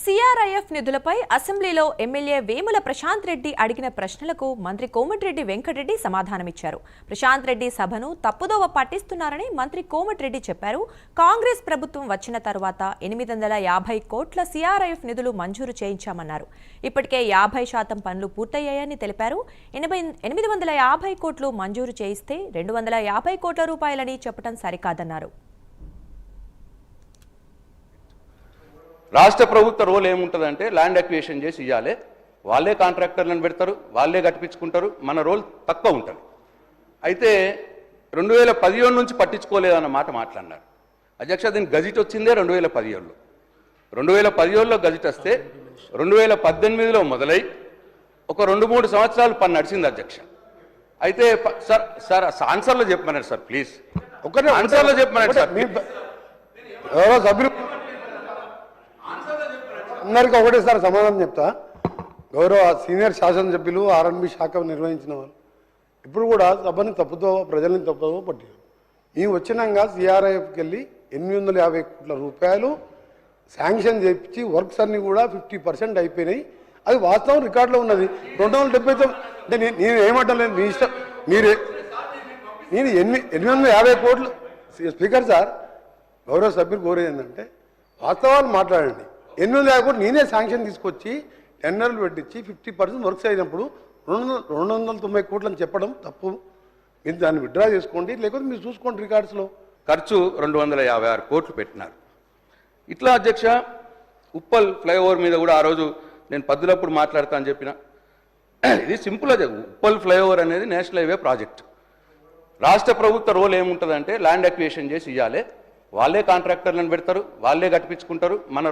CRIF నిధులపై అసెంబ్లీలో MLA Vemula Prashanth Reddy అడిగిన ప్రశ్నలకు మంత్రి కోమటిరెడ్డి వెంకటరెడ్డి సమాధానమిచ్చారు. ప్రశాంత్ రెడ్డి సభను తప్పుదోవ పట్టిస్తున్నారని మంత్రి కోమటిరెడ్డి చెప్పారు. కాంగ్రెస్ ప్రభుత్వం వచ్చిన తర్వాత 850 కోట్ల సిఆర్ఐఎఫ్ నిధులు మంజూరు చేయించామన్నారు. ఇప్పటికే 50% పనులు పూర్తయ్యాయని తెలిపారు. 850 కోట్లు మంజూరు చేయిస్తే 250 కోట్ల రూపాయలని చెప్పడం సరికాదన్నారు. రాష్ట్ర ప్రభుత్వ రోల్ ఏముంటుందంటే ల్యాండ్ అక్విజిషన్ చేసి ఇవ్వాలి, వాళ్ళే కాంట్రాక్టర్లను పెడతారు, వాళ్ళే కట్టించుకుంటారు, మన రోల్ తక్కువ ఉంటుంది. అయితే 2017 నుంచి పట్టించుకోలేదన్న మాట మాట్లాడినారు అధ్యక్ష. దీనికి గజిట్ వచ్చిందే 2017లో. 2017లో గజిట్ వస్తే 2018లో మొదలై ఒక 2-3 సంవత్సరాలు పని నడిచింది అధ్యక్ష. అయితే సార్ ఆన్సర్లో చెప్పమన్నారు సార్, ప్లీజ్ ఒకటే ఆన్సర్లో చెప్పమన్నారు సార్. అందరికీ ఒకటేసారి సమాధానం చెప్తా. గౌరవ సీనియర్ శాసనసభ్యులు ఆర్ఎన్బి శాఖ నిర్వహించిన వాళ్ళు ఇప్పుడు కూడా సభని తప్పుతో ప్రజల్ని తప్పుతో పట్టారు. మేము వచ్చినాక సిఆర్ఐఎఫ్కి వెళ్ళి 850 కోట్ల రూపాయలు శాంక్షన్ చేయించి వర్క్స్ అన్నీ కూడా 50% అయిపోయినాయి. అది వాస్తవం రికార్డులో ఉన్నది. 279 అంటే నేను ఏమంటలేదు, మీ ఇష్టం. నేను 850 కోట్లు స్పీకర్ సార్, గౌరవ సభ్యులు కోరేది ఏంటంటే వాస్తవాలు మాట్లాడండి. 850 కోట్లు నేనే శాంక్షన్ తీసుకొచ్చి టెండర్లు పెట్టించి 50% వర్క్స్ అయినప్పుడు 290 కోట్లు అని చెప్పడం తప్పు. మీరు దాన్ని విత్డ్రా చేసుకోండి, లేకపోతే మీరు చూసుకోండి రికార్డ్స్లో. ఖర్చు 256 కోట్లు పెట్టినారు. ఇట్లా అధ్యక్ష ఉప్పల్ ఫ్లైఓవర్ మీద కూడా ఆ రోజు నేను పద్దులప్పుడు మాట్లాడతా అని చెప్పిన. ఇది సింపుల్ అదే. ఉప్పల్ ఫ్లైఓవర్ అనేది నేషనల్ హైవే ప్రాజెక్ట్. రాష్ట్ర ప్రభుత్వ రోల్ ఏముంటుందంటే ల్యాండ్ అక్విజిషన్ చేసి ఇవ్వాలి, వాళ్ళే కాంట్రాక్టర్లను పెడతారు, వాళ్ళే కట్టించుకుంటారు, మన